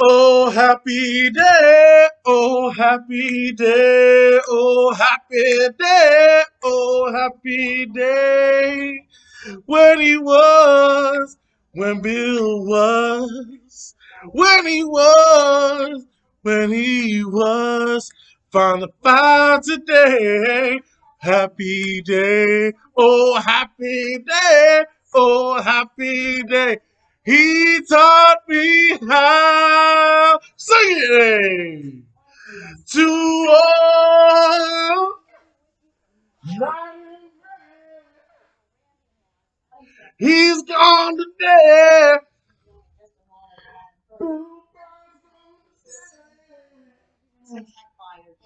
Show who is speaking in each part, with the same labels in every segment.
Speaker 1: Oh, happy day, oh, happy day, oh, happy day, oh, happy day. When he was, when Bill was, when he was, when he was, found the fire today. Happy day, oh, happy day, oh, happy day. He taught me how sing to all. He's gone today.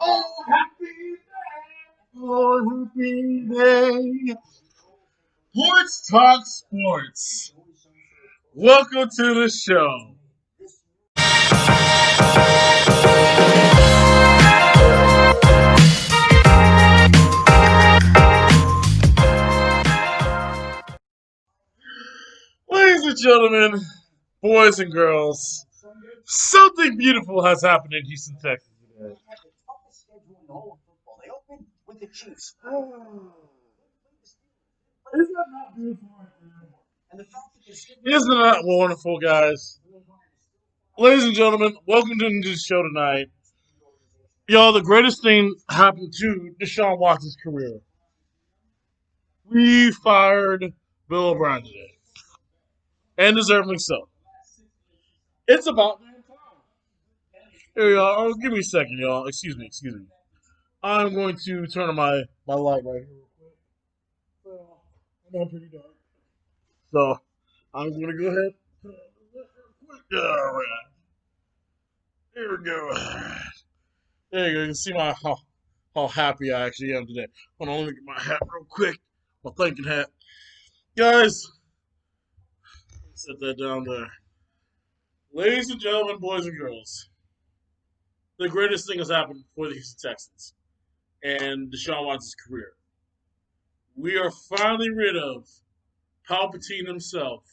Speaker 1: Oh, happy day. Oh, happy day. Porch Talk Sports. Welcome to the show. Ladies and gentlemen, boys and girls, something beautiful has happened in Houston, Texas today. Isn't that beautiful right there? Isn't that wonderful, guys? Ladies and gentlemen, welcome to the show tonight. Y'all, the greatest thing happened to Deshaun Watson's career. We fired Bill O'Brien today, and deservedly so. It's about damn time. Here, y'all. Oh, give me a second, y'all. Excuse me. I'm going to turn on my light right here real quick. Well, I know I'm pretty dark. So, I'm going to go ahead. All right. Here we go. There you go. You can see how happy I actually am today. Hold on, let me get my hat real quick. My thinking hat. Guys, set that down there. Ladies and gentlemen, boys and girls, the greatest thing has happened for the Houston Texans and Deshaun Watson's career. We are finally rid of Palpatine himself,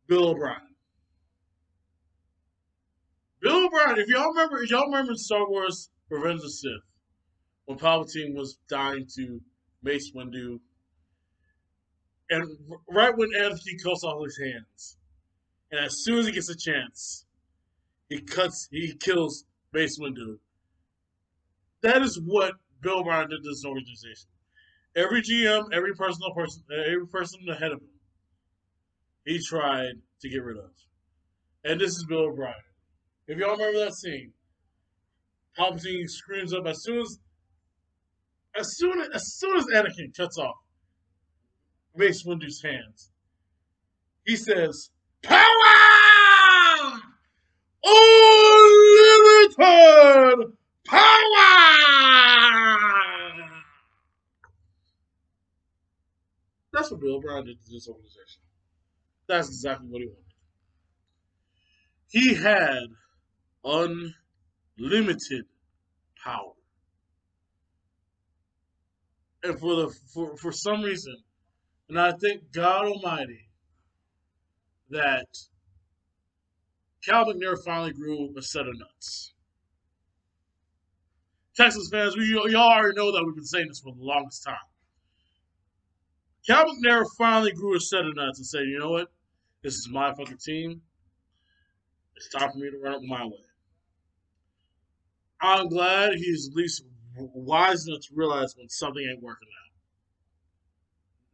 Speaker 1: Bill O'Brien. Bill O'Brien, if y'all remember Star Wars Revenge of the Sith, when Palpatine was dying to Mace Windu, and right when Anakin cuts off his hands, and as soon as he gets a chance, he kills Mace Windu. That is what Bill O'Brien did to this organization. Every GM, every person ahead of him, he tried to get rid of. And this is Bill O'Brien. If y'all remember that scene, Palpatine screams up as soon as Anakin cuts off Mace Windu's hands. He says, "Power! Unlimited power!" That's what Bill O'Brien did to this organization. That's exactly what he wanted. He had unlimited power, and for some reason, and I thank God Almighty that Cal McNair finally grew a set of nuts. Texas fans, y'all already know that we've been saying this for the longest time. Cal McNair finally grew a set of nuts and said, you know what? This is my fucking team. It's time for me to run it my way. I'm glad he's at least wise enough to realize when something ain't working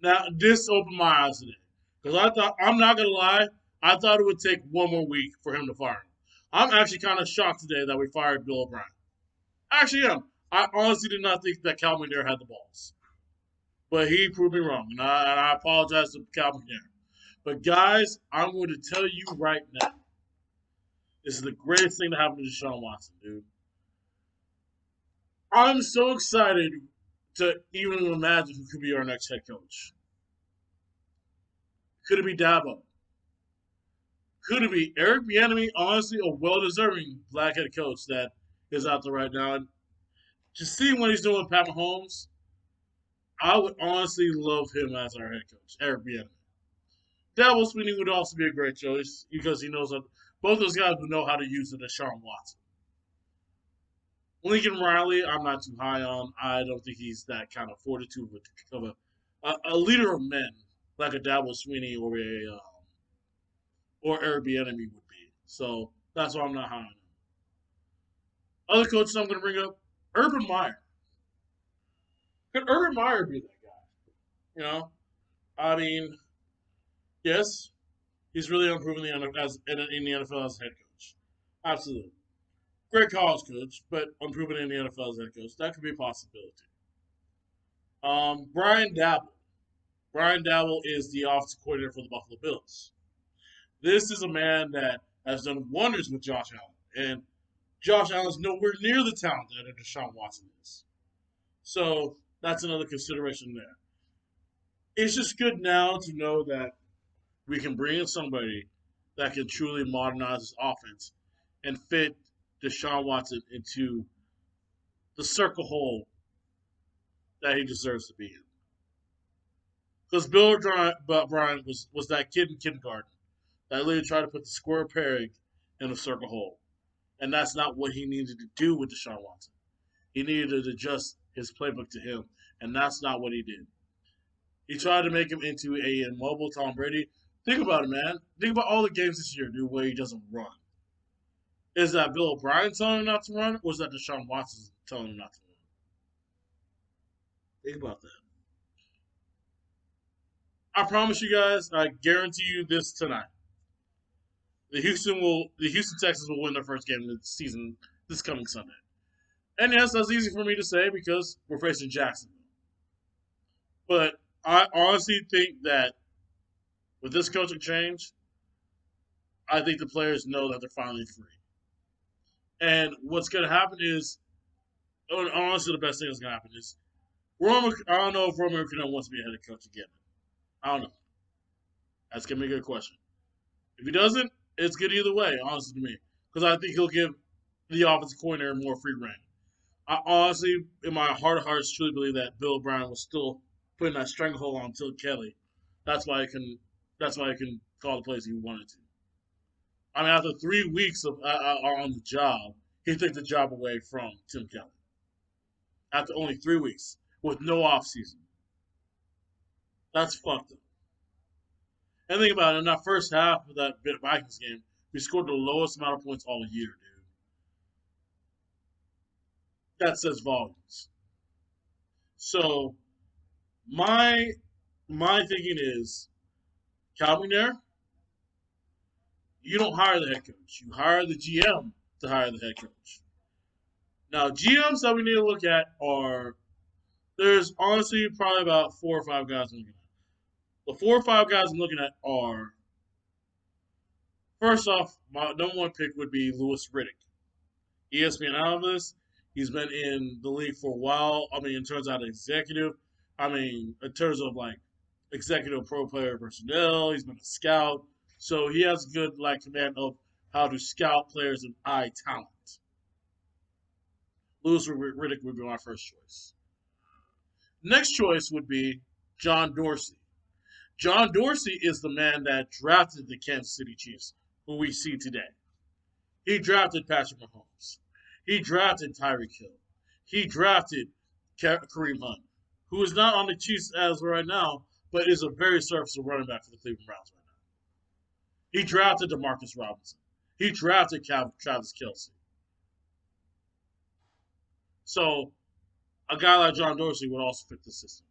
Speaker 1: out. Now, this opened my eyes today. Because I'm not going to lie, I thought it would take one more week for him to fire him. I'm actually kind of shocked today that we fired Bill O'Brien. I actually am. I honestly did not think that Cal McNair had the balls. But he proved me wrong. And I apologize to Cal McNair. But guys, I'm going to tell you right now. This is the greatest thing to happen to Deshaun Watson, dude. I'm so excited to even imagine who could be our next head coach. Could it be Dabo? Could it be Eric Bieniemy? Honestly, a well-deserving black head coach that is out there right now. And just seeing what he's doing with Pat Mahomes, I would honestly love him as our head coach, Eric Bieniemy. Dabo Sweeney would also be a great choice because he knows that both those guys would know how to use the Deshaun Watson. Lincoln Riley, I'm not too high on. I don't think he's that kind of fortitude of a leader of men like a Dabo Sweeney or Eric Bieniemy would be. So that's why I'm not high on him. Other coaches I'm going to bring up, Urban Meyer. Could Urban Meyer be that guy? You know, I mean, yes, he's really improving in the NFL as a head coach. Absolutely. Great college coach, but improving in the NFL as a head coach. That could be a possibility. Brian Dabble. Brian Dabble is the offensive coordinator for the Buffalo Bills. This is a man that has done wonders with Josh Allen. And Josh Allen's nowhere near the talent that Deshaun Watson is. So that's another consideration there. It's just good now to know that we can bring in somebody that can truly modernize his offense and fit Deshaun Watson into the circle hole that he deserves to be in. Because Brian was that kid in kindergarten that literally tried to put the square peg in a circle hole. And that's not what he needed to do with Deshaun Watson. He needed to adjust his playbook to him, and that's not what he did. He tried to make him into a immobile Tom Brady. Think about it, man. Think about all the games this year, dude, where he doesn't run. Is that Bill O'Brien telling him not to run, or is that Deshaun Watson telling him not to run? Think about that. I promise you guys, I guarantee you this tonight. The Houston Texans will win their first game of the season this coming Sunday. And yes, that's easy for me to say because we're facing Jacksonville. But I honestly think that with this coaching change, I think the players know that they're finally free. And what's going to happen is, honestly, the best thing that's going to happen is, I don't know if Roman Cano wants to be a head coach again. I don't know. That's going to be a good question. If he doesn't, it's good either way, honestly, to me. Because I think he'll give the offensive coordinator more free reign. I honestly, in my heart of hearts, truly believe that Bill O'Brien was still putting that stranglehold on Tim Kelly. That's why I can. That's why I can call the plays he wanted to. I mean, after 3 weeks on the job, he took the job away from Tim Kelly. After only 3 weeks with no offseason. That's fucked up. And think about it, in that first half of that Vikings game, we scored the lowest amount of points all year, dude. That says volumes. So my my thinking is, Calvin there, you don't hire the head coach. You hire the GM to hire the head coach. Now, GMs that we need to look at are, there's honestly probably about 4 or 5 guys I'm looking at. The 4 or 5 guys I'm looking at are, first off, my number one pick would be Louis Riddick. ESPN analyst. He's been in the league for a while. I mean, in terms of executive, I mean, in terms of like executive pro player personnel, he's been a scout. So he has good like command of how to scout players and eye talent. Louis Riddick would be my first choice. Next choice would be John Dorsey. John Dorsey is the man that drafted the Kansas City Chiefs, who we see today. He drafted Patrick Mahomes. He drafted Tyreek Hill. He drafted Kareem Hunt, who is not on the Chiefs as of right now, but is a very serviceable running back for the Cleveland Browns right now. He drafted Demarcus Robinson. He drafted Travis Kelce. So a guy like John Dorsey would also fit the system.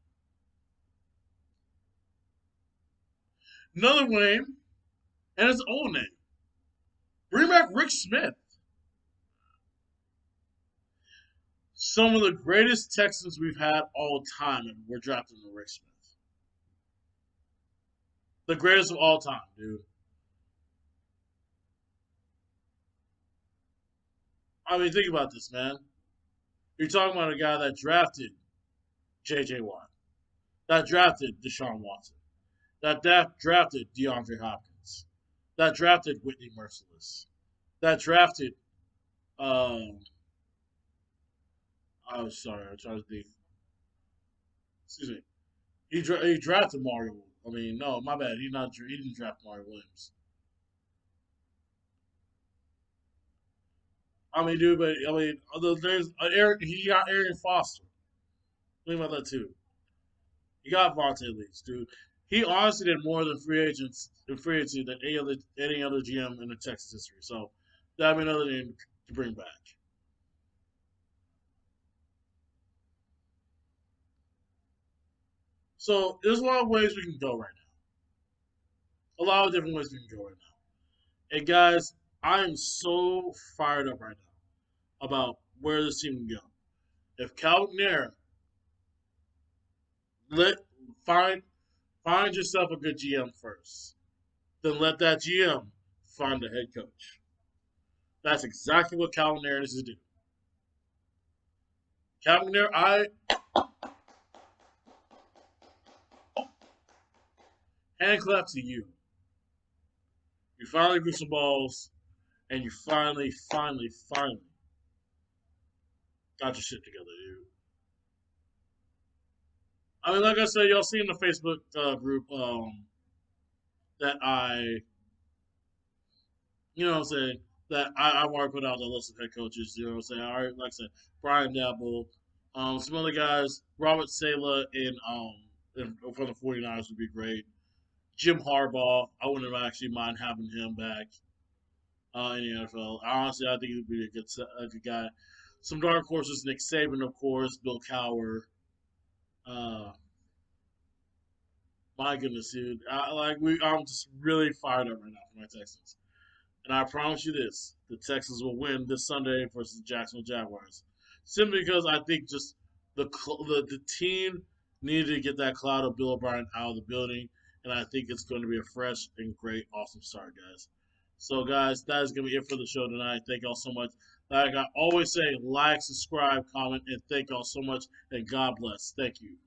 Speaker 1: Another name, and it's an old name. Bring back Rick Smith. Some of the greatest Texans we've had all time, and we're drafting Rick Smith. The greatest of all time, dude. I mean, think about this, man. You're talking about a guy that drafted J.J. Watt, that drafted Deshaun Watson, that drafted DeAndre Hopkins, that drafted Whitney Merciless, that drafted, I'm sorry, I'm trying to think. Excuse me. He drafted Mario. I mean, no, my bad. He didn't draft Mario Williams. I mean, dude, but I mean, there's Eric. He got Arian Foster. Think about that too. He got Vontae Leach, dude. He honestly did more than free agency than any other GM in the Texas history. So that'd be another name to bring back. So there's a lot of ways we can go right now. A lot of different ways we can go right now. And guys, I am so fired up right now about where this team can go. If Cal McNair let find find yourself a good GM first, then let that GM find a head coach. That's exactly what Cal McNair needs to do. Cal McNair, I hand clap to you. You finally grew some balls, and you finally got your shit together, dude. I mean, like I said, y'all see in the Facebook group that you know what I'm saying, that I want to put out the list of head coaches, you know what I'm saying? All right, like I said, Brian Dabble, some other guys, Robert Sala from the 49ers would be great. Jim Harbaugh, I wouldn't actually mind having him back in the NFL. Honestly, I think he would be a good guy. Some dark horses, Nick Saban, of course, Bill Cowher. Uh, my goodness, dude. I'm just really fired up right now for my Texans. And I promise you this: the Texans will win this Sunday versus the Jacksonville Jaguars. Simply because I think just the team needed to get that cloud of Bill O'Brien out of the building, and I think it's going to be a fresh and great, awesome start, guys. So, guys, that is going to be it for the show tonight. Thank y'all so much. Like I always say, like, subscribe, comment, and thank y'all so much. And God bless. Thank you.